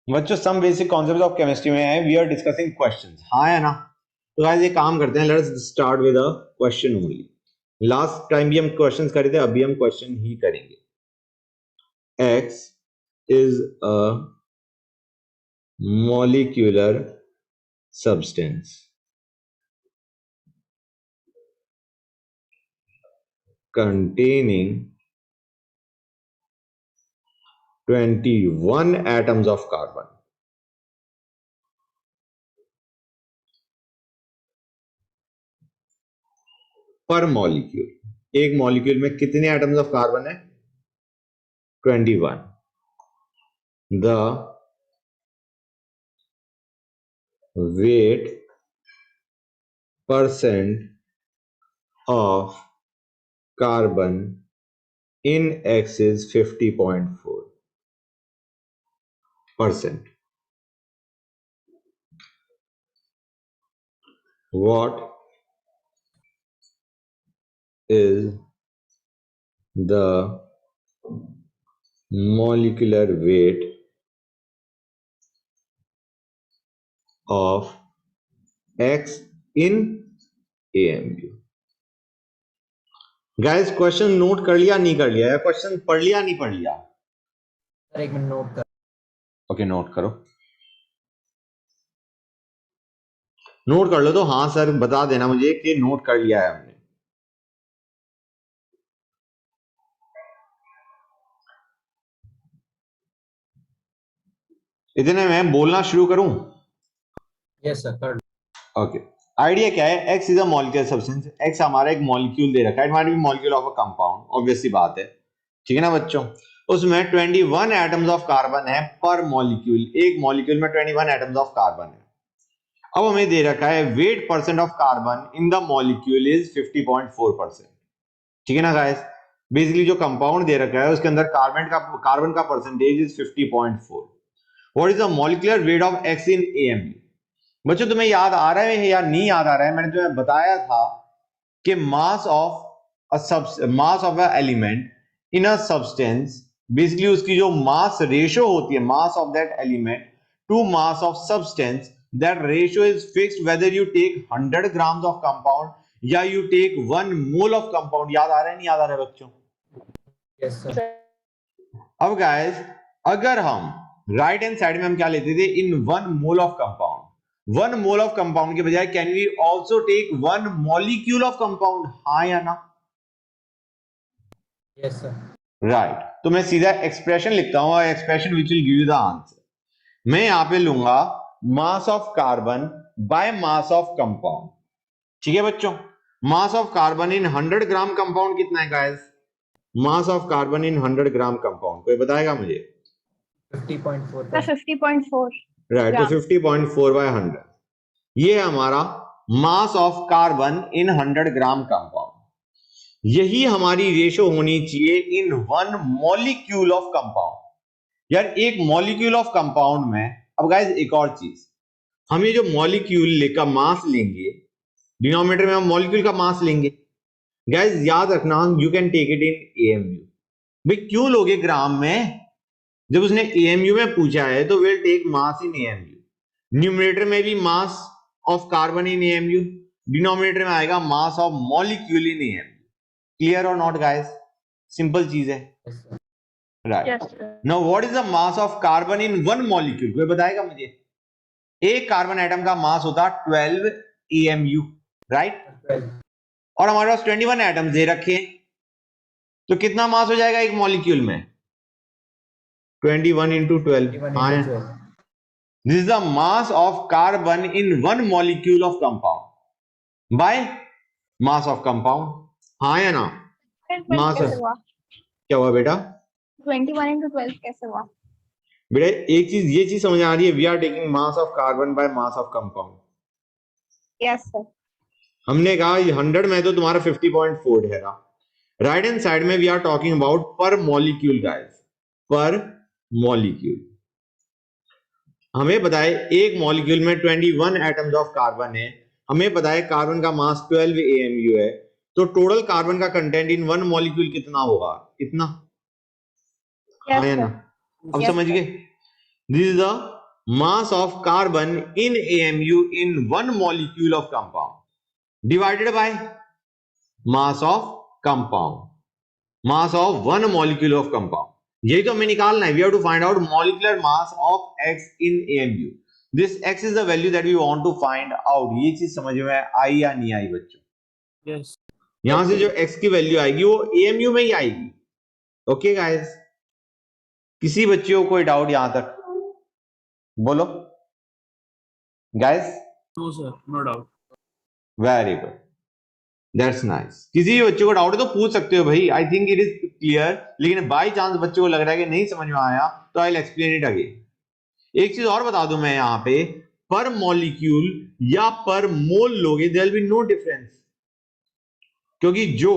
बच्चों some basic concepts of chemistry में है, वी आर डिस्कसिंग क्वेश्चंस, हाँ है ना। तो गाइस ये काम करते हैं, let's start with a question only. Last time भी हम क्वेश्चंस करे थे, अभी हम क्वेश्चन ही करेंगे। X is a molecular substance containing 21 atoms of carbon. पर मॉलिक्यूल, एक मॉलिक्यूल में कितने एटम्स ऑफ कार्बन है? 21. The weight percent of carbon in X is 50.4%. What is the molecular weight of X in AMU? Guys question note कर लिया नहीं कर लिया, या क्वेश्चन पढ़ लिया नहीं पढ़ लिया? सर एक मिनट नोट कर। ओके नोट करो, नोट कर लो तो हाँ सर बता देना मुझे कि नोट कर लिया है हमने। इतने में बोलना शुरू करूं? यस सर कर। ओके, आइडिया क्या है? X is a molecular substance. X हमारा एक मॉलिक्यूल दे रखा है, it might be molecule of a compound, obviously बात है, ठीक है ना बच्चों। उसमें 21 एटम्स ऑफ कार्बन है पर मॉलिक्यूल, एक मॉलिक्यूल में 21 एटम्स ऑफ कार्बन है। अब हमें दे रखा है wait percent of carbon in the molecule is 50.4%, ठीक है ना गाइस। बेसिकली जो कंपाउंड दे रखा है उसके अंदर कार्बन का percentage is 50.4। What is the molecular weight of x in AMU? बच्चों तुम्हें याद आ रहा है या नहीं याद आ रहा है? मैंने तुम्हें बताया था कि mass of a element in a substance, basically उसकी जो मास रेशियो होती है, mass of that element to mass of substance, that ratio is fixed whether you take 100 grams of compound या you take 1 mole of compound. याद आ रहा है नहीं याद आ रहा है बच्चों? Yes sir. अब गाइस अगर हम राइट हैंड साइड में हम क्या लेते थे? In 1 mole of compound, 1 mole of compound के बजाय can we also take 1 molecule of compound, हाँ या ना? Yes sir. राइट, तो मैं सीधा एक्सप्रेशन लिखता हूं, expression which will give you the answer. मैं यहां पे लूंगा मास of carbon by mass of compound, ठीक है बच्चों। मास of carbon in 100 gram compound कितना है guys? Mass of carbon in 100 gram compound कोई बताएगा मुझे? 50.4 सर 50.4 राइट, तो ग्राम। 50.4 बाय 100, ये है हमारा मास of carbon in 100 gram compound. यही हमारी रेशो होनी चाहिए इन 1 मॉलिक्यूल ऑफ कंपाउंड। यार एक मॉलिक्यूल ऑफ कंपाउंड में, अब गाइस एक और चीज, हम ये जो मॉलिक्यूल का मास लेंगे, डिनोमिनेटर में हम मॉलिक्यूल का मास लेंगे। गाइस याद रखना, you can take it in AMU. भाई क्यों लोगे ग्राम में? जब उसने एएमयू में पूछा है तो will take mass in AMU. Numerator में भी mass of carbon in AMU, denominator में आएगा mass of molecule in AMU. Clear और नॉट गाइस? सिंपल चीज है, right. Now what is the mass of carbon in 1 molecule? कोई बताएगा मुझे? एक कार्बन एटम का मास होता 12 एएमयू, राइट। और हमारे पास 21 एटम्स दे रखे हैं, तो कितना मास हो जाएगा एक मॉलिक्यूल में? 21 into 12, हाँ। This is the mass of carbon in 1 molecule of compound bye mass of compound, हाँ या ना? मास कैसे हुआ? क्या हुआ बेटा? 21 into 12 कैसे हुआ? बेटा एक चीज, ये चीज समझ आ रही है, we are taking mass of carbon by mass of compound. Yes sir. हमने कहा 100 में तो तुम्हारा 50.4 है। राइट हैंड साइड में we are talking about per molecule guys, per molecule. हमें बताए एक मॉलिक्यूल में 21 एटम्स ऑफ कार्बन है, हमें पता है कार्बन का मास 12 एएमयू है, तो टोटल कार्बन का कंटेंट इन 1 मॉलिक्यूल कितना होगा? इतना, हाँ या ना? अब समझ गए? This is the mass of carbon in AMU in one molecule of compound divided by mass of compound, mass of one molecule of compound. यही तो हमें निकालना है. We have to find out molecular mass of X in AMU. This X is the value that we want to find out. ये चीज समझ में आई या नहीं आई बच्चों? Yes. यहां से जो X की वैल्यू आएगी वो AMU में ही आएगी. ओके गाइस, किसी बच्चे को कोई डाउट यहां तक? बोलो guys. No sir, no doubt. Very good, that's nice. किसी भी बच्चे को डाउट है तो पूछ सकते हो भाई. आई थिंक इट इज क्लियर. लेकिन बाई चांस बच्चे को लग रहा है कि नहीं समझ में आया तो I will explain it again. एक चीज और बता दूं मैं यहां पे, पर मॉलिक्यूल या पर मोल लोगे there will be no difference, क्योंकि जो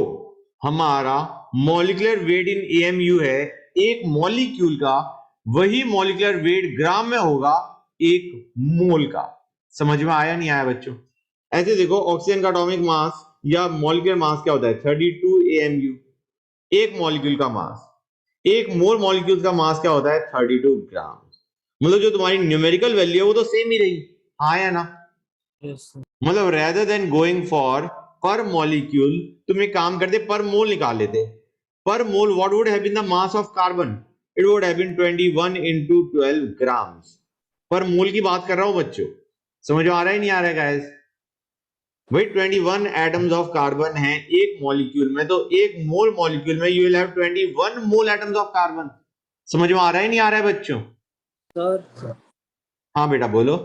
हमारा मॉलिक्यूलर वेट इन एएमयू है एक मॉलिक्यूल का, वही मॉलिक्यूलर वेट ग्राम में होगा एक मोल का. समझ में आया नहीं आया बच्चों? ऐसे देखो, ऑक्सीजन का एटॉमिक मास या मॉलिक्यूलर मास क्या होता है? 32 AMU. एक मॉलिक्यूल का मास, एक मोल मॉलिक्यूल का मास क्या होता है? 32 ग्राम. मतलब जो तुम्हारी न्यूमेरिकल वैल्यू है वो तो सेम ही रही. हाँ या ना? Yes sir. मतलब rather than going for per molecule तुम एक काम करते पर मोल निकाल लेते. Per mole what would have been the mass of carbon? It would have been 21 into 12 grams. Per mole की बात कर रहा हूं बच्चों. समझ में आ रहा है नहीं आ रहा है गाइस? भाई 21 एटम्स ऑफ कार्बन है एक मॉलिक्यूल में, तो एक मोल मॉलिक्यूल में you will have 21 mole atoms of carbon. समझ में आ रहा है नहीं आ रहा है बच्चों? Sir, हाँ बेटा बोलो.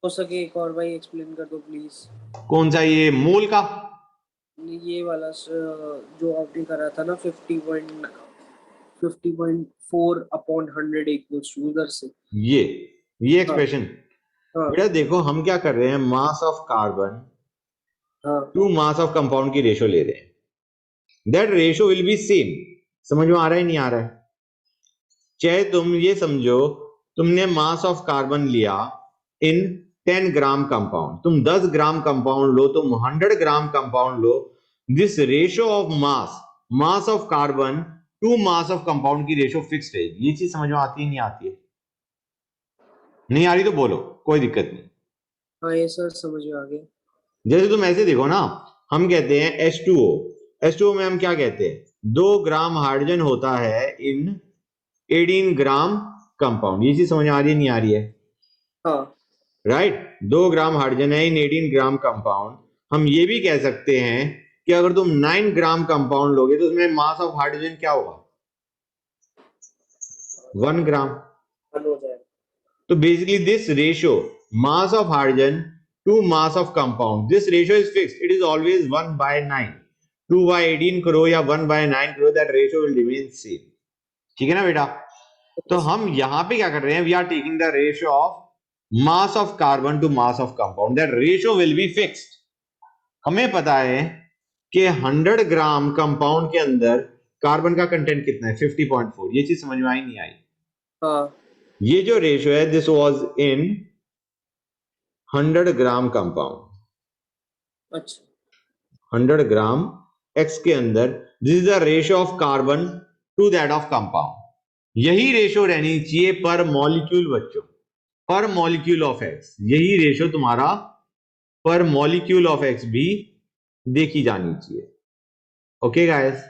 हो सके एक और भाई एक्सप्लेन कर दो प्लीज. कौन सा? ये मोल का? ये वाला जो आपने करा था ना 50.4 अपॉन 100 इक्वल्स टू उधर से. ये एक्सप्रेशन. हाँ बेटा देखो हम क्या कर रहे हैं, मास ऑफ कार्बन हाँ टू मास ऑफ कंपाउंड की रेशो ले रहे हैं. That ratio will be same. समझ में आ रहा है नहीं आ रहा है? चाहे तुम ये समझो तुमने मास ऑफ कार्बन लिया इन 10 ग्राम कंपाउंड, तुम 10 ग्राम कंपाउंड लो, तुम 100 ग्राम कंपाउंड लो, this ratio of mass of carbon to mass of compound की रेशो फिक्स्ड है. ये चीज समझ में आती है नहीं आती है? नहीं आ रही तो बोलो, कोई दिक्कत नहीं. हाँ ये सर समझ में आ गया. जैसे तुम ऐसे देखो ना, हम कहते हैं H2O. H2O में हम क्या कहते हैं? 2 ग्राम हाइड्रोजन होता है इन 18 ग्राम कंपाउंड. ये चीज समझ आ रही है नहीं आ रही है? हाँ राइट. 2 ग्राम हाइड्रोजन है इन 18 ग्राम कंपाउंड. हम ये भी कह सकते हैं कि अगर तुम 9 ग्राम कंपाउंड लोगे तो उसमें मास ऑफ हाइड्रोजन क्या होगा? 1 ग्राम. हल हो जाएगा. तो basically this ratio mass of hydrogen to mass of compound, this ratio is fixed. It is always 1/9. 2/18 करो या 1/9 करो, that ratio will remain same. ठीक है ना बेटा? तो हम यहां पे क्या कर रहे हैं? We are taking the ratio of mass of carbon to mass of compound. That ratio will be fixed. हमें पता है कि 100 ग्राम कंपाउंड के अंदर कार्बन का कंटेंट कितना है? 50.4. ये चीज समझ में आई नहीं आई? हाँ ये जो रेशियो है this was in 100 gram compound. अच्छा. 100 ग्राम X के अंदर this is the ratio of carbon to that of compound. यही रेशियो रहनी चाहिए पर मॉलिक्यूल बच्चों, पर मॉलिक्यूल ऑफ X. यही रेशियो तुम्हारा पर मॉलिक्यूल ऑफ X भी देखी जानी चाहिए. Okay guys?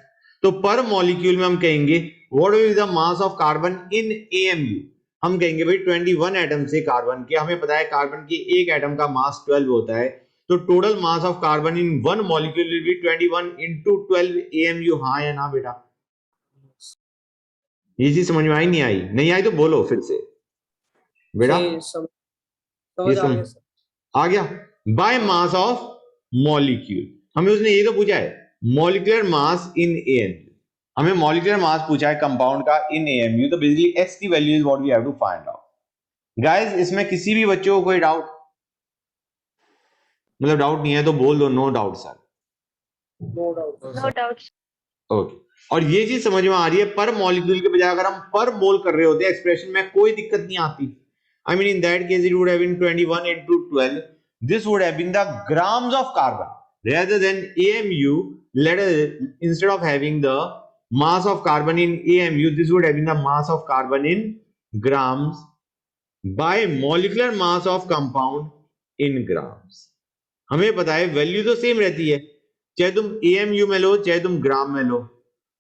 तो पर मॉलिक्यूल में हम कहेंगे what will be the mass of carbon in AMU. हम कहेंगे भाई 21 एटम से कार्बन के, हमें पता है कार्बन की एक एटम का मास 12 होता है, तो total mass of carbon in one molecule will be 21 into 12 AMU. हाँ या ना बेटा? ये चीज समझ में आई नहीं आई? नहीं आई तो बोलो फिर से बेटा. समझ आ गया सर. आ गया. By mass of molecule. हमें उसने ये तो पूछा है मॉलिक्यूलर मास इन AMU. हमें मॉलिक्यूलर मास पूछा है कंपाउंड का इन AMU. तो बेसिकली X की value is what we have to find out. Guys इसमें किसी भी बच्चे को कोई डाउट? मतलब डाउट नहीं है तो बोल दो no doubt sir. No doubt. No doubts. Okay. और ये चीज समझ में आ रही है, पर मॉलिक्यूल के बजाय अगर हम पर मोल कर रहे होते एक्सप्रेशन में कोई दिक्कत नहीं आती. I mean in that case it would have been 21 into 12. This would have been the grams of carbon rather than AMU. Instead of having the mass of carbon in AMU, this would have been the mass of carbon in grams bye molecular mass of compound in grams. हमें पता है value तो same रहती है, चाहे तुम AMU में लो चाहे तुम ग्राम में लो।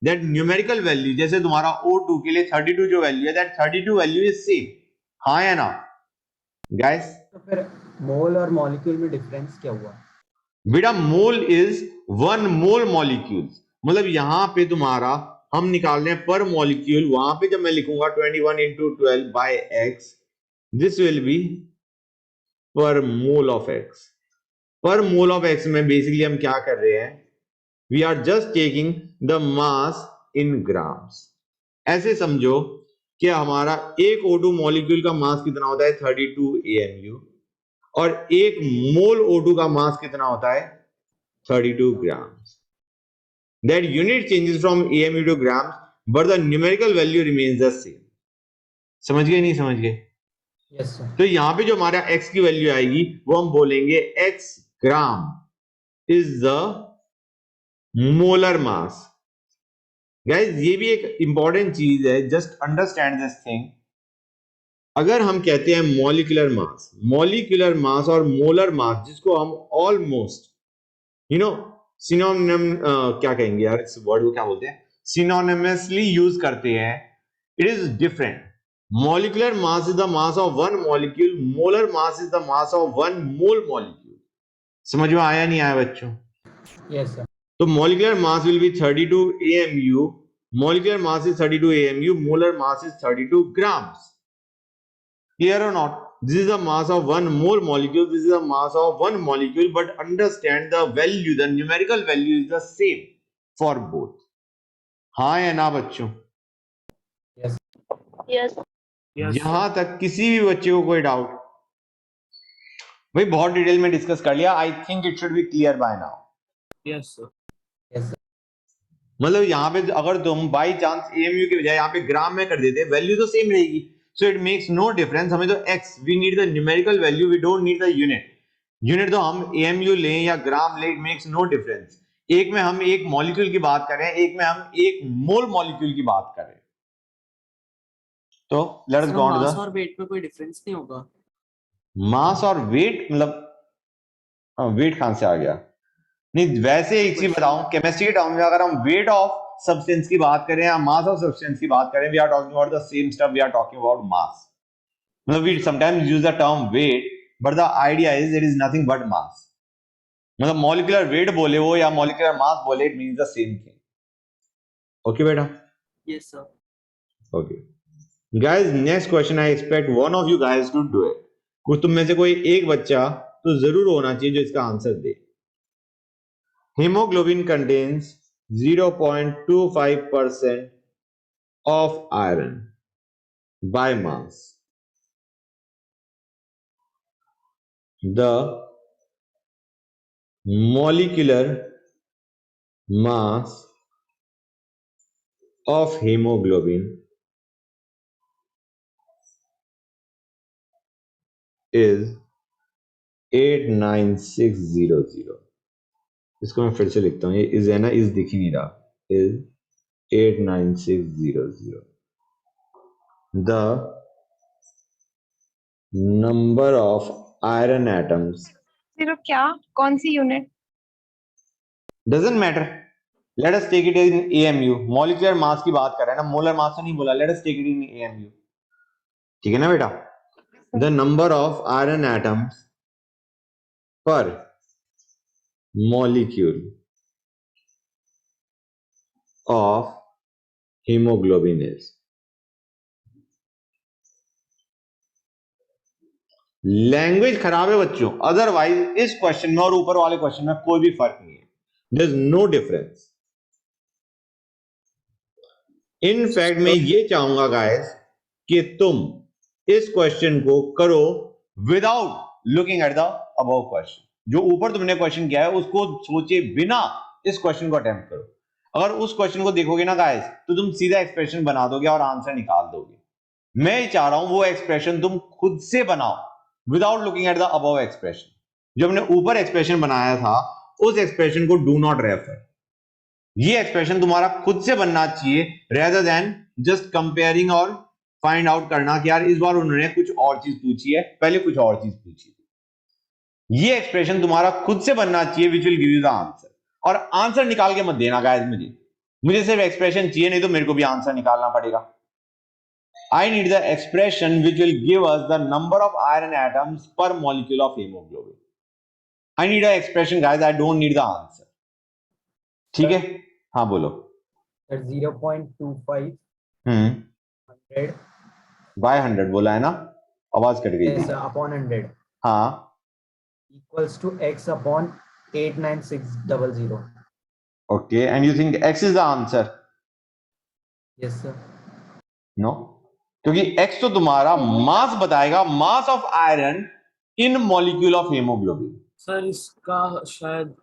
दैट न्यूमेरिकल वैल्यू, जैसे तुम्हारा O2 के लिए 32 जो वैल्यू है, दैट 32 वैल्यू इज सेम। हाँ या ना गाइस? तो फिर मोल और मॉलिक्यूल में डिफरेंस क्या हुआ? बेटा मोल इज 1 मोल मॉलिक्यूल, मतलब यहां पे तुम्हारा हम निकाल रहे हैं पर मॉलिक्यूल। वहां पे जब मैं लिखूंगा 21 into 12 by x, this will be per mole of x। Per mole of x में बेसिकली हम क्या कर रहे हैं, we are just taking the mass in grams. ऐसे समझो कि हमारा एक O2 मॉलिक्यूल का मास कितना होता है 32 AMU, और एक मोल O2 का मास कितना होता है 32 grams. That unit changes from AMU to grams, but the numerical value remains the same. समझ गए नहीं समझ गए? Yes sir. तो यहां पे जो हमारा x की वैल्यू आएगी वो हम बोलेंगे x gram is the molar mass. Guys ये भी एक इंपॉर्टेंट चीज है, जस्ट अंडरस्टैंड दिस थिंग। अगर हम कहते हैं मॉलिक्यूलर मास और मोलर मास, जिसको हम ऑलमोस्ट सिनोनिम क्या कहेंगे यार, इस वर्ड को क्या बोलते हैं, सिनोनिमसली यूज करते हैं, it is different. Molecular mass is the mass of one molecule, molar mass is the mass of one mole molecule. समझ में आया नहीं आया बच्चों? Yes sir. तो molecular mass will be 32 AMU, molecular mass is 32 AMU, molar mass is 32 grams. Clear or not? This is the mass of one mole molecule, this is the mass of one molecule, but understand the value, the numerical value is the same for both. हाँ या ना बच्चों? Yes Yes. यहां तक किसी भी बच्चे को कोई डाउट? भाई बहुत डिटेल में डिस्कस कर लिया, I think it should be clear by now. Yes sir. Yes sir. मतलब यहाँ पे अगर तुम बाई चांस AMU के बजाय यहाँ पे ग्राम में कर देते, वैल्यू तो सेम रहेगी, so it makes no difference. हमें तो x, we need the numerical value, we don't need the unit तो हम AMU लें या ग्राम लें, इट मेक्स नो डिफरेंस। एक में हम एक मॉलिक्यूल की बात कर रहे हैं, एक में हम एक मोल मॉलिक्यूल की बात कर रहे हैं। तो let's go on to mass the और वेट में कोई डिफरेंस नहीं होगा? मास और वेट, मतलब वेट कहां से आ गया? नहीं, वैसे एक चीज बताऊं, केमिस्ट्री के टर्म में अगर हम वेट ऑफ सब्सटेंस की बात करें या मास ऑफ सब्सटेंस की बात करें, we are talking about the same stuff, we are talking about mass. मतलब we sometimes use the term weight, but the idea is it is nothing but mass. मतलब molecular weight बोले वो या molecular mass बोले, it means the same thing. Okay बेटा? Yes sir. Okay guys, next question I expect one of you guys to do it. कुछ तुम में से कोई एक बच्चा तो जरूर होना चाहिए जो इसका answer they. Hemoglobin contains 0.25% of iron by mass. The molecular mass of hemoglobin is 89600. इसको मैं फिर से लिखता हूं, ये इज है ना, इज दिख ही नहीं रहा, is 89600. The number of iron atoms Zero क्या? कौन सी unit? doesn't matter. Let us take it in AMU. Molecular mass की बात कर रहे हैं ना, molar mass तो नहीं बोला, let us take it in AMU. ठीक है ना बेटा? The number of iron atoms per molecule of hemoglobin is. Language खराब है बच्चों, अदरवाइज इस क्वेश्चन में और ऊपर वाले क्वेश्चन में कोई भी फर्क नहीं है, there is no difference. In fact मैं ये चाहूंगा गाइस कि तुम इस क्वेश्चन को करो without looking at the above question. जो ऊपर तुमने क्वेश्चन किया है उसको सोचे बिना इस क्वेश्चन को अटेम्प्ट करो। अगर उस क्वेश्चन को देखोगे ना गाइस तो तुम सीधा एक्सप्रेशन बना दोगे और आंसर निकाल दोगे। मैं ही चाह रहा हूं वो एक्सप्रेशन तुम खुद से बनाओ without looking at the above expression. जो हमने ऊपर एक्सप्रेशन बनाया था उस एक्सप्रेशन को डू नॉट रेफर। ये एक्सप्रेशन तुम्हारा खुद से बनना चाहिए रेदर देन जस्ट कंपेयरिंग और फाइंड आउट करना कि यार इस बार उन्होंने कुछ और चीज पूछी है, पहले कुछ और चीज पूछी थी। ये एक्सप्रेशन तुम्हारा खुद से बनना चाहिए which will give you the answer, और आंसर निकाल के मत देना गाइस, मुझे सिर्फ एक्सप्रेशन चाहिए, नहीं तो मेरे को भी आंसर निकालना पड़ेगा। I need the expression which will give us the number of iron atoms per molecule of hemoglobin. I need an expression guys, I don't need the answer. ठीक है, हाँ बोलो। Sir, 0.25 100 100 by 100 बोला है ना, आवाज कट गई yes थी। upon 100 हाँ equals to x upon 89600. okay, and you think x is the answer? Yes sir. No, क्योंकि x तो तुम्हारा मास बताएगा, मास of iron in molecule of haemoglobin. Sir इसका शायद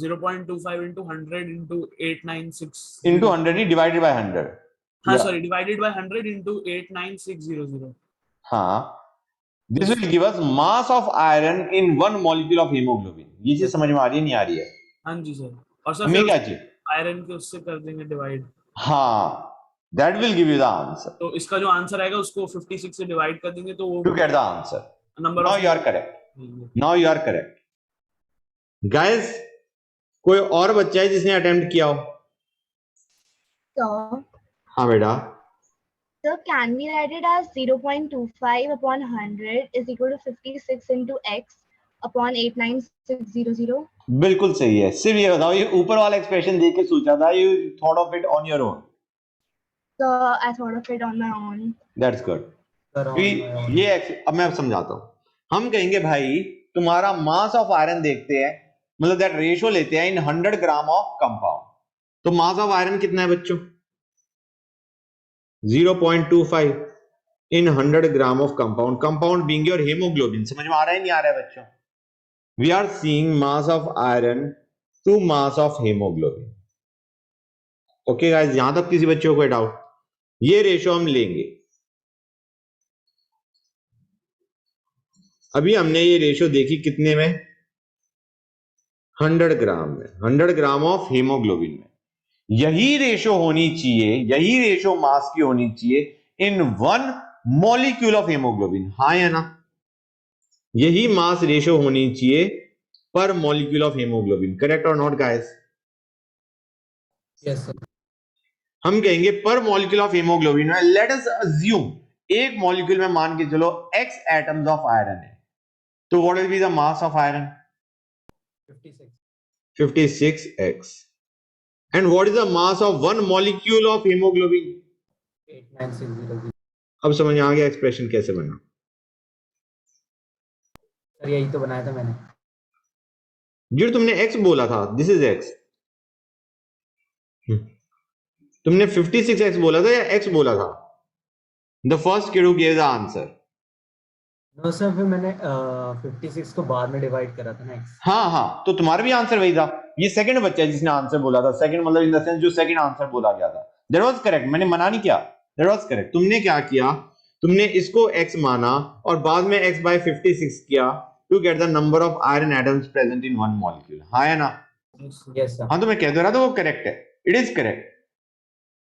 0.25 into 100 into 896 into 100 he divided by 100। हाँ sorry, divided by 100 into 89600। हाँ, this will give us mass of iron in one molecule of haemoglobin. ये चीज समझ में आ रही है नहीं आ रही है? हाँ जी सर। और सर हमें फिर क्या चाहिए? आयरन के उससे कर देंगे डिवाइड, हाँ, that will give you the answer तो इसका जो आंसर आएगा उसको 56 से डिवाइड कर देंगे तो वो to get the answer. Number Now of you are correct. Now you are correct. Guys, कोई और बच्चा है जिसने अटेम्प्ट किया हो? So, हाँ बेटा। so can we write it as 0.25 upon 100 is equal to 56 into x upon 89600? बिल्कुल सही है। सिर्फ ये बताओ, ये ऊपर वाला एक्सप्रेशन देख के सोचा था, you thought of it on your own? So I thought of it on my own. That's good. Sir, on my own. ये अब मैं समझाता हूँ। हम कहेंगे भाई तुम्हारा मास ऑफ आयरन देखते हैं, मतलब दैट रेशियो लेते हैं इन 100 ग्राम ऑफ कंपाउंड। तो मास ऑफ आयरन कितना है बच्चों? 0.25 इन 100 gram of compound, compound being your haemoglobin. समझ में आ रहा है नहीं आ रहा है बच्चों? We are seeing mass of iron to mass of haemoglobin. Okay guys, यहां तक किसी बच्चों को डाउट? ये रेशियो हम लेंगे। अभी हमने ये रेशियो देखी कितने में? 100 ग्राम में, 100 ग्राम ऑफ हेमोग्लोबिन में। यही रेशियो होनी चाहिए, यही रेशियो मास की होनी चाहिए इन वन मॉलिक्यूल ऑफ हेमोग्लोबिन। हाँ या ना? यही मास रेशियो होनी चाहिए per molecule of haemoglobin. Correct और नॉट गाइस? Yes sir. हम कहेंगे पर मॉलिक्यूल ऑफ हेमोग्लोबिन में लेट अस अज्यूम एक मॉलिक्यूल में मान के चलो x एटम्स ऑफ आयरन है, तो what will be the mass of iron? 56x. And what is the mass of one molecule of hemoglobin? 89600. अब समझ आ गया एक्सप्रेशन कैसे बना? सर यही तो बनाया था मैंने। जो तुमने x बोला था, दिस इज x। तुमने 56x बोला था या x बोला था? The first kid who give the answer. No sir, फिर मैंने 56 को बाद में डिवाइड करा था ना x। हाँ हाँ, तो तुम्हारा भी आंसर वही था। ये सेकंड बच्चा है जिसने आंसर बोला था। सेकंड मतलब इन द सेंस जो सेकंड आंसर बोला गया था। दैट वाज करेक्ट, मैंने मना नहीं किया। That was correct. तुमने क्या किया? तुमने इसको x माना और बाद में x by 56 किया to get the number of iron atoms present in one molecule. हाँ या ना? Yes sir. हाँ, तो मैं कह दे रहा था वो करेक्ट है। It is correct,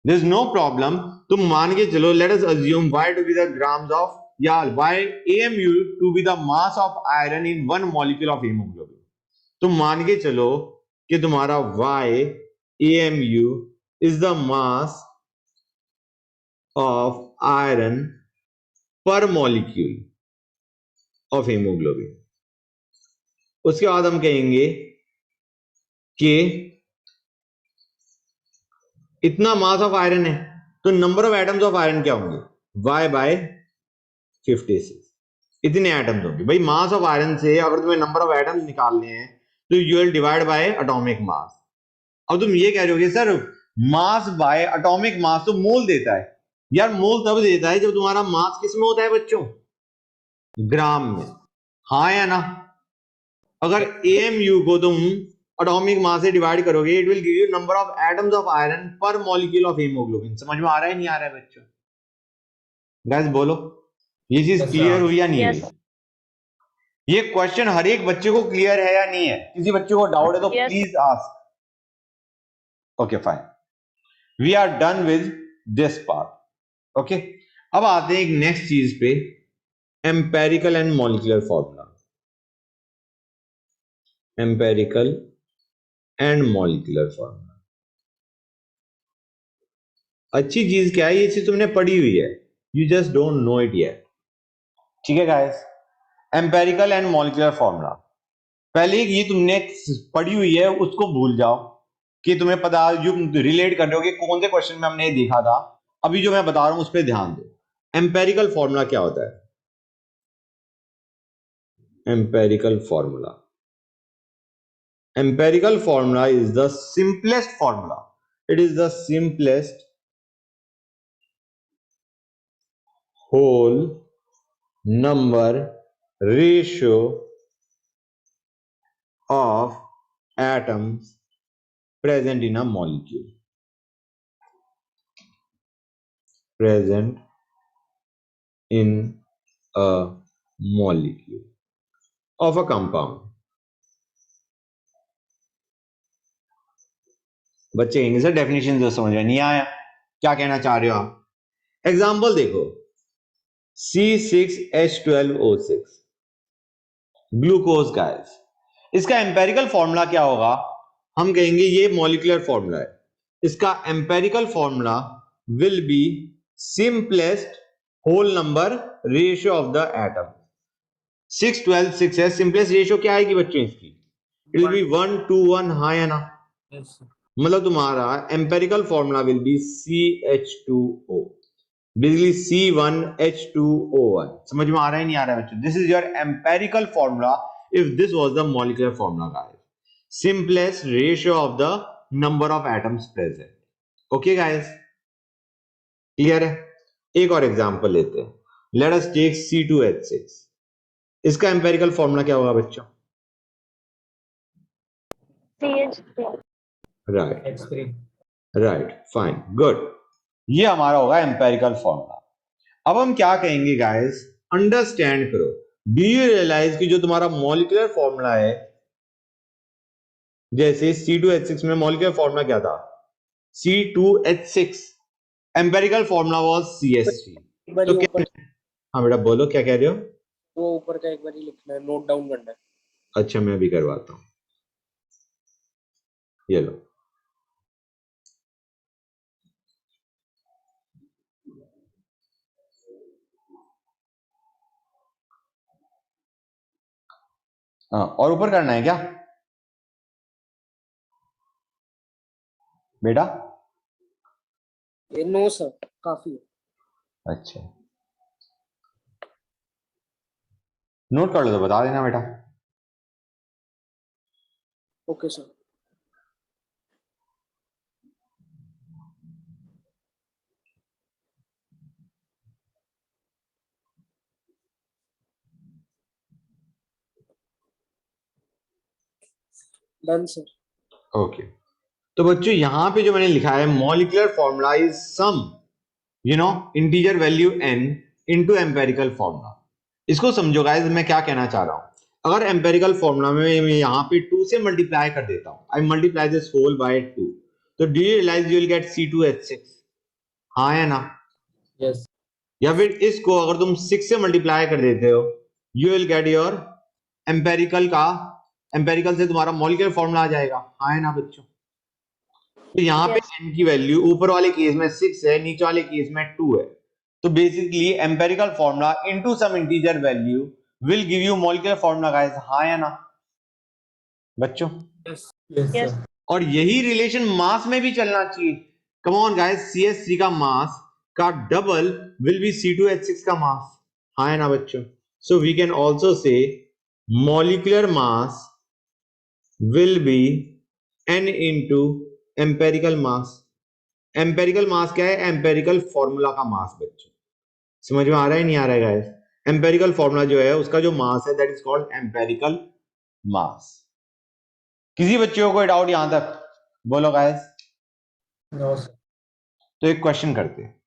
there is no problem. तुम मान के चलो, let us assume y to be the grams of या y AMU to be the mass of iron in one molecule of haemoglobin. तुम मान के चलो कि तुम्हारा y AMU is the mass of iron per molecule of haemoglobin. उसके बाद हम कहेंगे कि इतना मास ऑफ आयरन है, तो number of atoms of iron क्या होंगे? y by 56। इतने एटम्स होंगे भाई। मास ऑफ आयरन से अगर तुम्हें नंबर ऑफ एटम्स निकालने हैं तो you will divide by atomic मास। अब तुम ये कह रहे होगे सर मास बाय एटॉमिक मास तो मोल देता है। यार मोल तब देता है जब तुम्हारा मास किस में होता है बच्चों? ग्राम में। हाँ या ना? अगर AMU को तुम एटॉमिक मास से डिवाइड करोगे, it will give you number of atoms of iron per molecule of haemoglobin. समझ में आ रहा है नहीं आ रहा है बच्चों? गाइस बोलो, ये चीज क्लियर हुई या नहीं Yes. हुई? ये क्वेश्चन हर एक बच्चे को क्लियर है या नहीं है? किसी बच्चे को डाउट है तो Yes. Please ask. Okay fine, we are done with this part. Okay, अब आते हैं एक नेक्स्ट चीज पे, empirical and molecular formula. Empirical and molecular formula, अच्छी चीज क्या है, ये चीज तुमने पढ़ी हुई है, you just don't know it yet. ठीक है guys, empirical and molecular formula, पहले ये तुमने पढ़ी हुई है उसको भूल जाओ कि तुम्हें पता, यू रिलेट कर रहे हो कि कौन से क्वेश्चन में हमने देखा था। अभी जो मैं बता रहा हूं उस पर ध्यान दो। एम्पेरिकल फॉर्मूला क्या होता है? Empirical formula, empirical formula is the simplest formula. It is the simplest whole number ratio of atoms present in a molecule. Present in a molecule of a compound. बच्चे कहेंगे सर डेफिनेशन जो समझ में नहीं आया, क्या कहना चाह रहे हो आप? एग्जाम्पल देखो, C6H12O6 ग्लूकोज गाइस, इसका एम्पेरिकल फॉर्मूला क्या होगा? हम कहेंगे ये मॉलिक्यूलर फॉर्मूला है, इसका empirical formula will be simplest whole number ratio of the atom. 6 12 6 है, सिंपलेस्ट रेशियो क्या आएगी बच्चों इसकी? इट विल बी 1 2 1, हाँ या ना? Yes, sir. मतलब तुम्हारा empirical formula will B CH2O, basically C1H2O1। समझ में आ रहा है नहीं आ रहा है बच्चों? This is your empirical formula if this was the molecular formula guys, simplest ratio of the number of atoms present. Okay guys, clear है? एक और एग्जांपल लेते हैं, let us take C2H6, इसका एम्पेरिकल फॉर्मूला क्या होगा बच्चों? CH3. Right H3. Right, fine, good, ये हमारा होगा एम्पेरिकल फॉर्मूला। अब हम क्या कहेंगे गाइस, अंडरस्टैंड करो, डू यू रियलाइज कि जो तुम्हारा मॉलिक्यूलर फॉर्मूला है, जैसे C2H6 में मॉलिक्यूलर फॉर्मूला क्या था? C2H6, empirical formula was CH3। एक बार तो ये क्या, ऊपर, हाँ बेटा बोलो क्या कह रहे हो? वो ऊपर का एक बार लिखना है, नोट डाउन करना है। अच्छा मैं भी करवाता हूं, ये लो। हाँ, और ऊपर करना है क्या बेटा? ये नो सर, काफी है। अच्छा नोट कर लो तो बता देना बेटा। Okay sir. Done sir. Okay, तो बच्चों यहां पे जो मैंने लिखा है, molecular formula is some integer value n into empirical formula. इसको समझो गाइस, मैं क्या कहना चाह रहा हूं। अगर एम्पेरिकल फॉर्मूला में मैं यहाँ पे 2 से मल्टीप्लाई कर देता हूं, I multiply this whole by 2, तो do you realise you will get C2H6, हाँ या ना? Yes. या फिर इसको अगर तुम 6 से मल्टीप्लाई कर देते हो, you will get your empirical का, एम्पेरिकल से तुम्हारा मॉलिक्यूलर फॉर्मूला आ जाएगा, हाँ है ना बच्चों? तो यहाँ पे Yes. n की वैल्यू ऊपर वाले केस में 6 है, नीचे वाले केस में 2 है, तो basically empirical formula into some integer value will give you molecular formula guys, हाँ या ना बच्चों? Yes. Yes, Yes. sir. और यही रिलेशन मास में भी चलना चाहिए। कम ऑन गाइस, CH3 का मास का डबल विल बी C2H6 का मास, हाँ है ना बच्चों? So we can also say molecular mass will be n into empirical mass. Empirical mass क्या है? एम्पेरिकल फॉर्मूला का मास बच्चों। समझ में आ रहा है नहीं आ रहा है गाइस? एम्पेरिकल फॉर्मूला जो है उसका जो मास है दैट इज कॉल्ड एम्पेरिकल मास। किसी बच्चों को कोई डाउट यहां तक? बोलो गाइस। No, sir. तो एक क्वेश्चन करते हैं,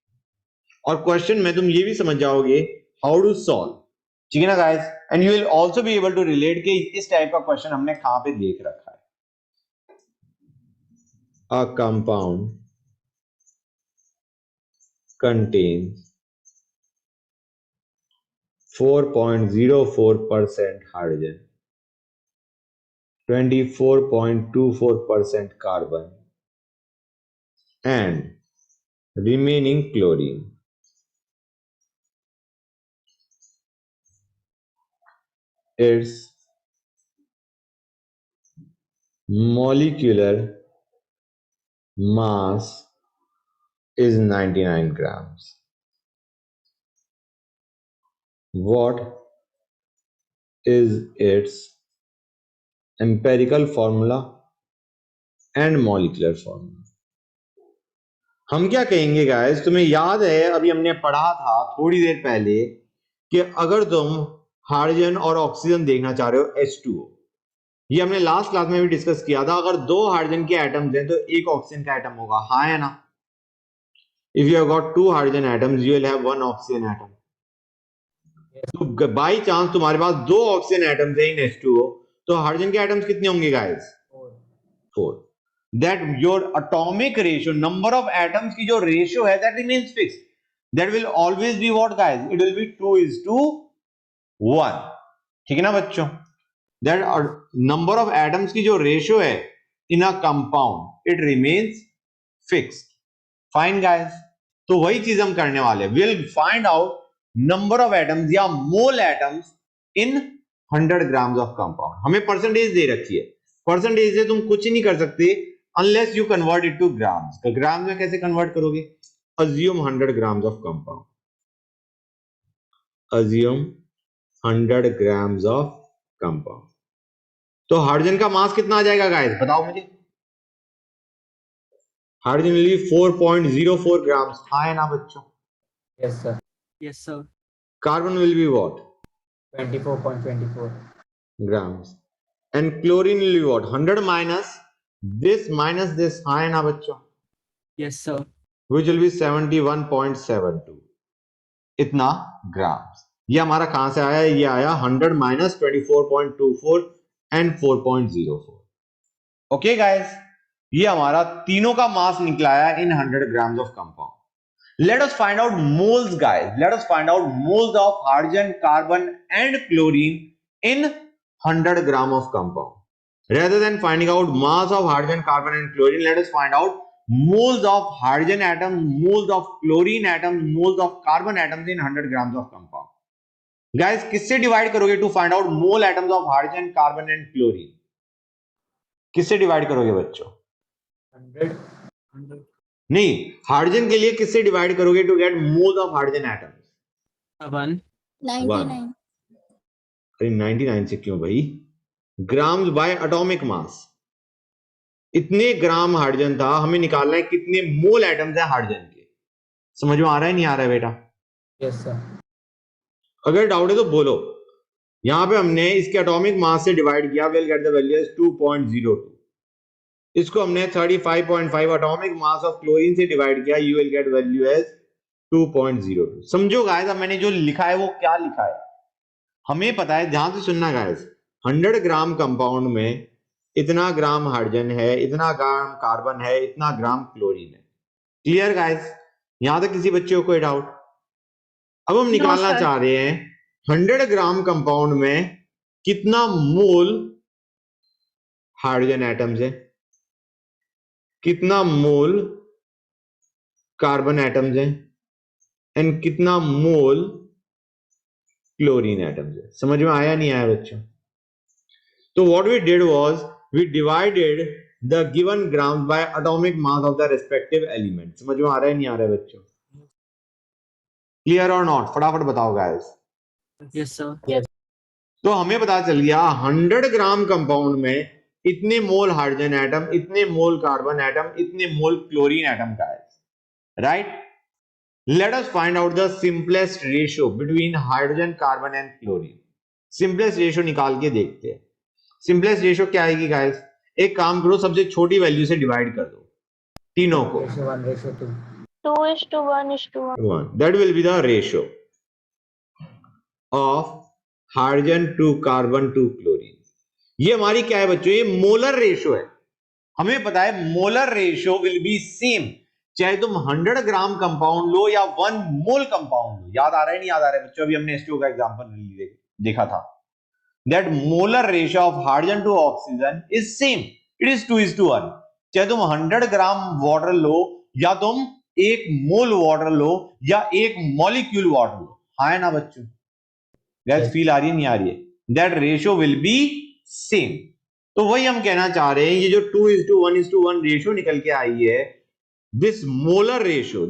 और क्वेश्चन में तुम ये भी समझ जाओगे हाउ टू सॉल्व, ठीक है ना guys? And you will also be able to relate कि इस टाइप का क्वेश्चन हमने कहां पे देख रखा है। A compound contains 4.04% hydrogen, 24.24% carbon, and remaining chlorine. Its molecular mass is 99 grams. What is its empirical formula and molecular formula? हम क्या कहेंगे गाइस, तुम्हें याद है अभी हमने पढ़ा था थोड़ी देर पहले कि अगर तुम हाइड्रोजन और ऑक्सीजन देखना चाह रहे हो H2O, ये हमने लास्ट क्लास में भी डिस्कस किया था। अगर दो हाइड्रोजन के एटम्स हैं तो एक ऑक्सीजन का एटम होगा, हाँ है ना? If you have got two hydrogen atoms you will have one oxygen atom. तो बाई चांस तुम्हारे पास दो ऑक्सीजन एटम्स हैं इन H2O, तो हाइड्रोजन के एटम्स कितने होंगे guys? 4. That your atomic ratio, number of atoms की जो रेशियो है that remains fixed. That will always be what guys? It will be 2:1. ठीक है ना बच्चों? That number of atoms की जो रेशियो है in a compound, it remains fixed. Fine guys. तो वही चीज हम करने वाले हैं. We'll find out number of atoms या mole atoms in 100 grams of compound. हमें परसेंटेज दे रखी है. परसेंटेज से तुम कुछ नहीं कर सकते unless you convert it to grams. तो ग्राम में कैसे कन्वर्ट करोगे? Assume 100 grams of compound. Assume 100 grams of compound. तो हाइड्रोजन का मास कितना आ जाएगा गाइस? बताओ मुझे। Hydrogen will be 4.04 grams. हाँ है ना बच्चों? Yes, sir. Yes, sir. Carbon will be what? 24.24 grams. And chlorine will be what? 100 minus this. हाँ है ना बच्चों? Yes, sir. Which will be 71.72. इतना ग्राम्स। ये हमारा कहां से आया? ये आया 100 minus 24.24 and 4.04. ओके गाइस, ये हमारा तीनों का मास निकला है इन 100 grams of compound. Let us find out moles guys. Let us find out moles of hydrogen, carbon and chlorine in 100 gram of compound. Rather than finding out mass of hydrogen, carbon and chlorine, let us find out moles of hydrogen atoms, moles of chlorine atoms, moles of carbon atoms in 100 grams of compound. Guys, किससे divide करोगे to find out mole atoms of hydrogen, carbon and chlorine? किससे divide करोगे बच्चों? 100. नहीं, hydrogen के लिए किससे divide करोगे to get moles of hydrogen atoms? 1. 99. अरे 99 से क्यों भाई? Grams by atomic mass. इतने ग्राम हाइड्रोजन था, हमें निकालना है कितने मोल एटम्स हैं हाइड्रोजन के। समझ में आ रहा है नहीं आ रहा है बेटा? Yes, sir. अगर डाउट है तो बोलो। यहां पे हमने इसके एटॉमिक मास से डिवाइड किया, will get the value as 2.02। इसको हमने 35.5 एटॉमिक मास ऑफ क्लोरीन से डिवाइड किया, you will get value as 2.02। समझो गाइस, अब मैंने जो लिखा है वो क्या लिखा है हमें पता है। ध्यान से सुनना गाइस, 100 ग्राम कंपाउंड में इतना ग्राम हाइड्रोजन है, इतना ग्राम कार्बन है, इतना ग्राम क्लोरीन है। Clear guys? यहां तक किसी बच्चे को कोई डाउट? अब हम निकालना चाह रहे हैं 100 ग्राम कंपाउंड में कितना मोल हाइड्रोजन एटम्स है, कितना मोल कार्बन एटम्स हैं एंड कितना मोल क्लोरीन एटम्स है। समझ में आया नहीं आया बच्चों? तो what we did was we divided the given grams by atomic mass of the respective element. समझ में आ रहा है नहीं आ रहा है बच्चों? क्लियर और नॉट? फटाफट बताओ गाइस। Yes, sir. तो हमें पता चल गया 100 ग्राम कंपाउंड में इतने मोल हाइड्रोजन एटम, इतने मोल कार्बन एटम, इतने मोल क्लोरीन एटम का है, right? Let us find out the simplest ratio between hydrogen, carbon and chlorine. Simplest ratio निकाल के देखते हैं। सिंपलेस्ट रेशियो क्या आएगी गाइस? एक काम करो, सबसे छोटी वैल्यू से डिवाइड कर दो तीनों को। 1:1:2. 2:1:1. That will be the ratio of hydrogen to carbon to chlorine. ये हमारी क्या है बच्चों? ये मोलर रेशियो है। हमें पता है molar ratio will B same, चाहे तुम 100 ग्राम कंपाउंड लो या 1 मोल कंपाउंड लो। याद आ रहा है नहीं याद आ रहा है बच्चों? अभी हमने H2O का एग्जांपल देखा था। That molar ratio of hydrogen to oxygen is same, it is 2:1। चाहे तुम 100 ग्राम वाटर लो या तुम 1 मोल वाटर लो या 1 मॉलिक्यूल वाटर लो। हाँ है ना बच्चों? गैस फील आ रही है नहीं आ रही है? That ratio will B same. तो वही हम कहना चाह रहे हैं, ये जो 2:1:1 रेशियो निकल के आई है, this molar ratio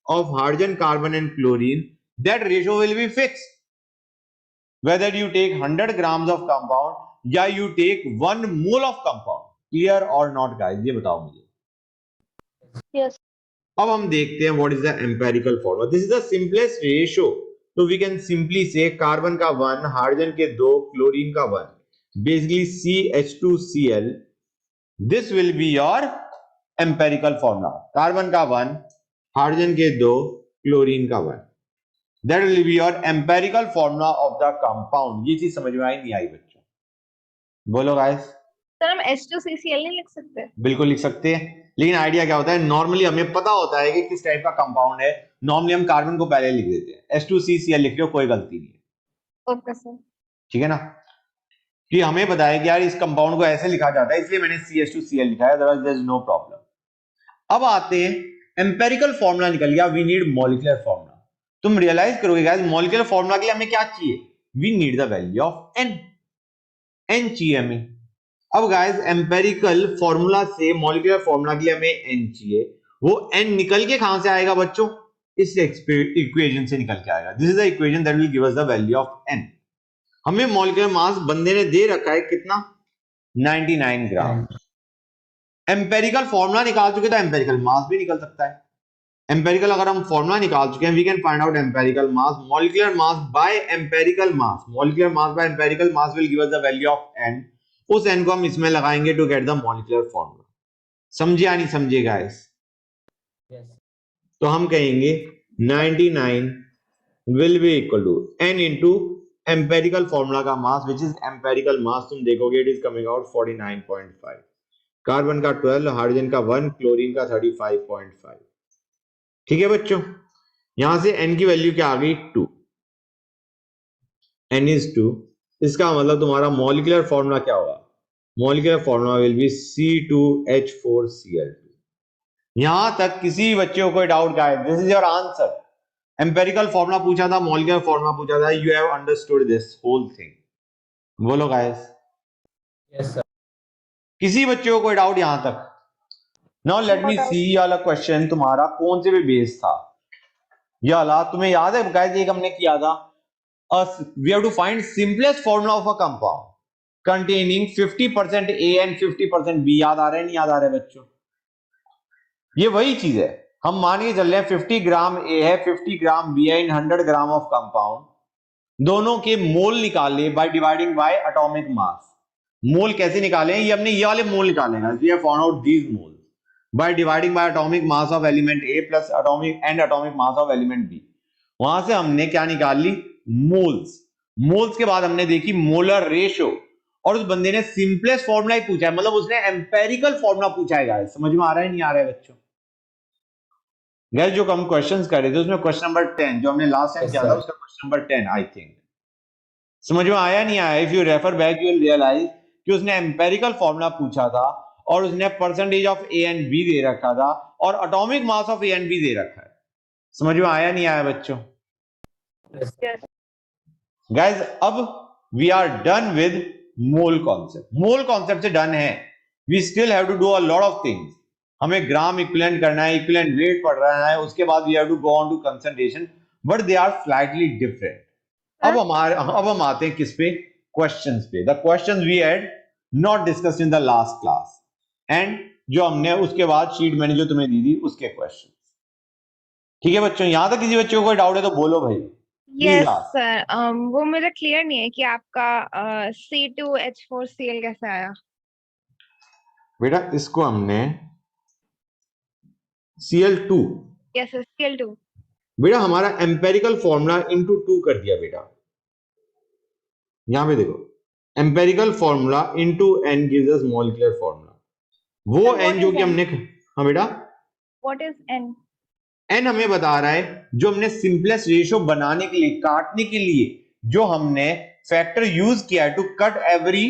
of hydrogen, carbon and chlorine, that ratio will be fixed whether you take 100 grams of compound या you take 1 mole of compound. Clear or not guys? ये बताओ मुझे। Yes. अब हम देखते हैं what is the empirical formula. This is the simplest ratio. So we can simply say carbon का 1, hydrogen के 2, क्लोरीन का 1, basically CH2Cl. This will be your empirical formula. Carbon का 1, हाइड्रोजन के 2, क्लोरीन का 1. That will be your empirical formula of the compound. ये चीज समझ में आई नहीं आई बच्चों? बोलो गाइस। सर हम H2CCl नहीं लिख सकते? बिल्कुल लिख सकते हैं, लेकिन आइडिया क्या होता है, नॉर्मली हमें पता होता है कि किस टाइप का कंपाउंड है, नॉर्मली हम कार्बन को पहले लिख देते हैं। H2CCl लिख लो, कोई गलती नहीं है। Okay sir. ठीक है ना? कि हमें पता है कि यार इस कंपाउंड को ऐसे लिखा जाता है, इसलिए मैंने CH2Cl लिखा है, otherwise there is no problem. अब आते हैं एम्पिरिकल फार्मूला निकल गया, वी नीड मॉलिक्यूलर फार्मूला। तुम रियलाइज करोगे गाइस, मॉलिक्यूलर फार्मूला के लिए हमें क्या चाहिए? We need the value of n चाहिए हमें। अब गाइस एम्पिरिकल फार्मूला से मॉलिक्यूलर फार्मूला के लिए हमें n चाहिए। वो n निकल के कहां से आएगा बच्चों? इस इक्वेशन से निकल के आएगा। This is the equation that will give us the value of n। हमें मॉलिक्यूलर मास बंदे ने दे रखा है कितना? 99 ग्राम। एम्पिरिकल फार्मूला निकाल चुके तो एम्पिरिकल मास भी निकल सकता है। एम्पिरिकल अगर हम फार्मूला निकाल चुके हैं, we can find out empirical mass, molecular mass by empirical mass. Molecular mass by empirical mass will give us the value of n। उस n को हम इसमें लगाएंगे to get the molecular formula. समझे या नहीं समझे गाइस? तो हम कहेंगे 99 will be equal to n into empirical formula का mass, which is empirical mass. तुम देखोगे it is coming out 49.5। Carbon का 12, हाइड्रोजन का 1, क्लोरीन का 35.5। ठीक है बच्चों, यहां से n की वैल्यू क्या आ गई? 2। n is 2। इसका मतलब तुम्हारा मॉलिक्यूलर फार्मूला क्या होगा? Molecular formula will be C2H4Cl2। यहां तक किसी बच्चे को कोई डाउट का है? This is your answer. Empirical formula पूछा था, मॉलिक्यूलर फार्मूला पूछा था, you have understood this whole thing. बोलो गाइस। Yes sir. किसी बच्चे को कोई डाउट यहां तक? नाउ लेट मी सी वाला क्वेश्चन तुम्हारा कौन से भी बेस था? ये वाला तुम्हें याद है गाइस? एक हमने किया था, we have to find simplest formula of a compound containing 50% A and 50% B। याद आ रहा है नहीं याद आ रहा है बच्चों? ये वही चीज है। हम मान के चल रहे हैं 50 ग्राम A है, 50 ग्राम B है इन 100 ग्राम ऑफ कंपाउंड। दोनों के मोल निकाले by dividing by atomic mass. Mole कैसे निकाले? ये हमने ये वाले मोल निकाले हैं। We have found out these moles by dividing by atomic mass of element A plus atomic mass of element B। वहां से हमने क्या निकाल ली? मोल्स। मोल्स के बाद हमने देखी मोलर रेशियो, और उस बंदे ने सिंपलेस्ट फॉर्मूला ही पूछा है, मतलब उसने एम्पेरिकल फॉर्मूला पूछा है गाइस। समझ में आ रहा है नहीं आ रहा है बच्चों? गाइस जो हम क्वेश्चंस कर रहे थे उसमें क्वेश्चन नंबर 10 जो हमने लास्ट टाइम किया था, उसका क्वेश्चन नंबर 10 आई थिंक। समझ में आया नहीं आया? If you refer back you will realise कि उसने एम्पेरिकल फॉर्मूला पूछा था और उसने percentage of A and B दे रखा था और atomic mass of A and B दे रखा है। समझ में आया नहीं आया बच्चों? गाइस अब we are done with mole concept. Mole concept से डन है। We still have to do a lot of things. हमें ग्राम इक्विवेलेंट करना है, इक्विवेलेंट वेट पढ़ रहा है, उसके बाद we have to go on to concentration, but they are slightly different. अब हम आते हैं किस पे? क्वेश्चंस पे। The questions we had not discussed in the last class, and जो हमने उसके बाद शीट मैंने जो तुम्हें दी थी उसके क्वेश्चन। ठीक है बच्चों, यहां तक किसी बच्चे को कोई डाउट है तो बोलो भाई। यस सर, वो मुझे क्लियर नहीं है कि आपका C2H4Cl कैसे आया? बेटा इसको हमने Cl2, यस सर, Cl2 बेटा हमारा एम्पेरिकल फॉर्मूला इनटू 2 कर दिया बेटा। यहां पे देखो, empirical formula into n gives us molecular formula. वो n जो कि हमने, हाँ बेटा What is n? एन हमें बता रहा है जो हमने सिंपलेस्ट रेशियो बनाने के लिए, काटने के लिए जो हमने फैक्टर यूज किया है टू कट एवरी,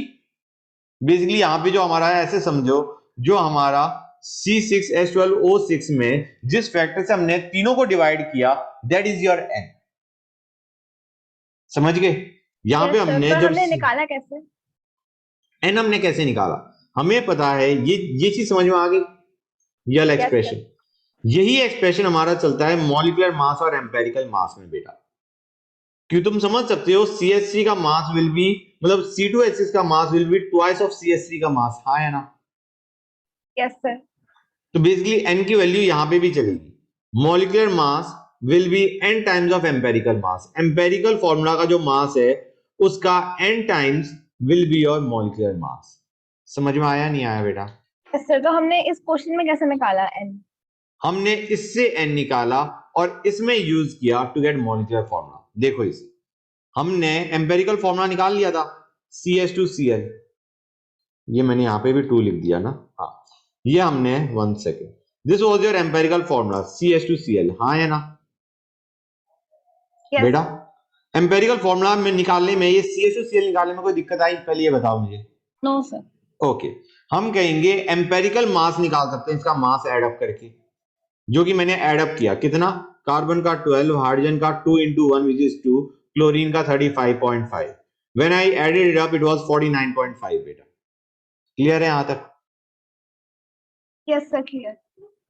बेसिकली यहां पे जो हमारा है ऐसे समझो, जो हमारा C6H12O6 में जिस फैक्टर से हमने तीनों को डिवाइड किया, दैट इज योर एन। समझ गए? यहां पे Yes, sir. हमने पर जब हमने निकाला कैसे? एन हमने कैसे निकाला, हमें पता है, ये चीज समझ में आ गई, ये Yes, एक्सप्रेशन, यही एक्सप्रेशन हमारा चलता है मॉलिक्यूलर मास और एम्पेरिकल मास में बेटा। क्यों, तुम समझ सकते हो CH3 का मास विल बी, मतलब C2H6 का मास will be twice of CH3 का मास, हाँ है ना? yes, sir. तो बेसिकली n की वैल्यू यहां पे भी चलेगी, molecular mass will be n times of empirical mass. Empirical formula का जो मास है उसका n times will be your molecular mass. समझ में आया नहीं आया बेटा? Yes, sir. तो हमने इस क्वेश्चन में कैसे निकाला n? हमने इससे n निकाला और इसमें यूज किया टू गेट मॉलिक्यूलर फॉर्मूला। देखो इसे, हमने एम्पेरिकल फॉर्मूला निकाल लिया था CH2Cl, ये मैंने यहां पे भी 2 लिख दिया ना, हाँ, ये हमने 1 second, this was your empirical formula CH2Cl, हाँ है ना Yes. बेटा? एम्पेरिकल फॉर्मूला में निकालने में, ये CH2Cl निकालने में कोई दिक्कत आई पहले ये बताओ मुझे? No, sir. ओके, हम कहेंगे एम्पेरिकल मास निकाल सकते हैं इसका मास एड अप करके, जो कि मैंने एड अप किया, कितना? कार्बन का 12, हाइड्रोजन का 2 into 1 which is 2, क्लोरीन का 35.5, when I added it up it was 49.5 बेटा। क्लियर है यहां तक? Yes, sir. Clear.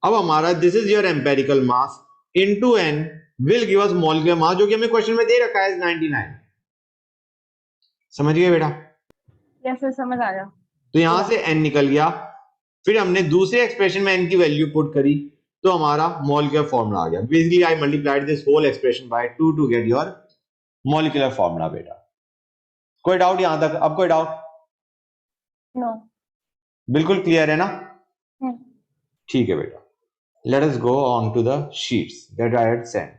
अब हमारा this is your empirical mass into n will give us molecular mass, जो कि हमें क्वेश्चन में दे रखा है 99। समझ गए बेटा? Yes, sir. समझ आया. तो यहां से n निकल गया, फिर हमने दूसरे एक्सप्रेशन में n की वैल्यू पुट करी तो हमारा मॉलिक्यूलर फॉर्मूला आ गया। Basically I multiplied this whole expression by 2 to get your molecular formula बेटा। कोई डाउट यहां तक? अब कोई डाउट? No. बिल्कुल क्लियर है ना? Hmm. ठीक है बेटा, let us go on to the sheets that I had sent.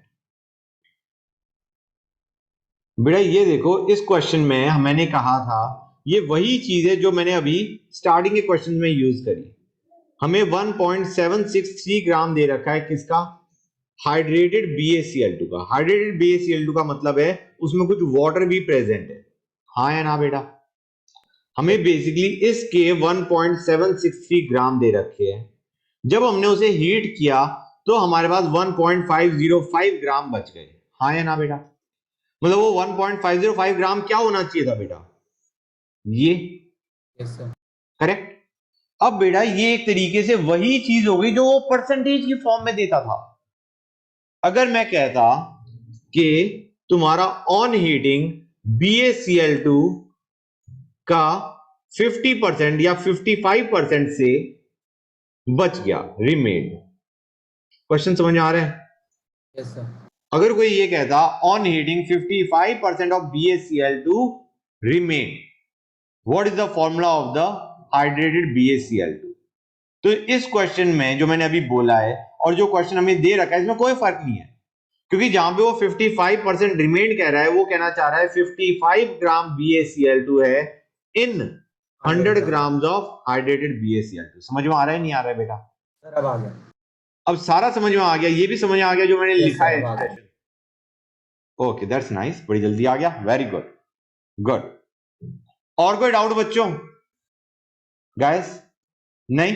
बेटा ये देखो, इस क्वेश्चन में मैंने कहा था ये वही चीज है जो मैंने अभी स्टार्टिंग के क्वेश्चन में यूज करी। हमें 1.763 ग्राम दे रखा है, किसका? हाइड्रेटेड BaCl2 का। हाइड्रेटेड BaCl2 का मतलब है उसमें कुछ वाटर भी प्रेजेंट है, हाँ या ना बेटा? हमें बेसिकली इसके 1.763 ग्राम दे रखे हैं, जब हमने उसे हीट किया तो हमारे पास 1.505 ग्राम बच गए, हाँ या ना बेटा? मतलब वो 1.505 ग्राम क्या होना चाहिए था बेटा? ये यस सर। करेक्ट। अब बेटा ये एक तरीके से वही चीज हो गई जो वो परसेंटेज की फॉर्म में देता था। अगर मैं कहता कि तुम्हारा ऑन हीटिंग BaCl2 का 50% या 55% से बच गया, रिमेन। क्वेश्चन समझ में आ रहा है? Yes sir. अगर कोई ये कहता on heating 55% of BaCl2 remain, what is the formula of the hydrated BaCl2? तो इस क्वेश्चन में जो मैंने अभी बोला है और जो क्वेश्चन हमें दे रखा है इसमें कोई फर्क नहीं है, क्योंकि जहां पे वो 55% रिमेन कह रहा है वो कहना चाह रहा है 55 ग्राम BaCl2 है इन 100 ग्राम्स ऑफ हाइड्रेटेड BaCl2। समझ में आ रहा है नहीं आ रहा है बेटा? सर अब आ गया। अब सारा समझ में आ गया, ये भी समझ में आ गया जो मैंने Yes, लिखा sir, है अब आ गया। एक्सप्रेशन। ओके दैट्स नाइस, बड़ी जल्दी आ गया, वेरी गुड गुड। और कोई डाउट बच्चों? गाइस नहीं?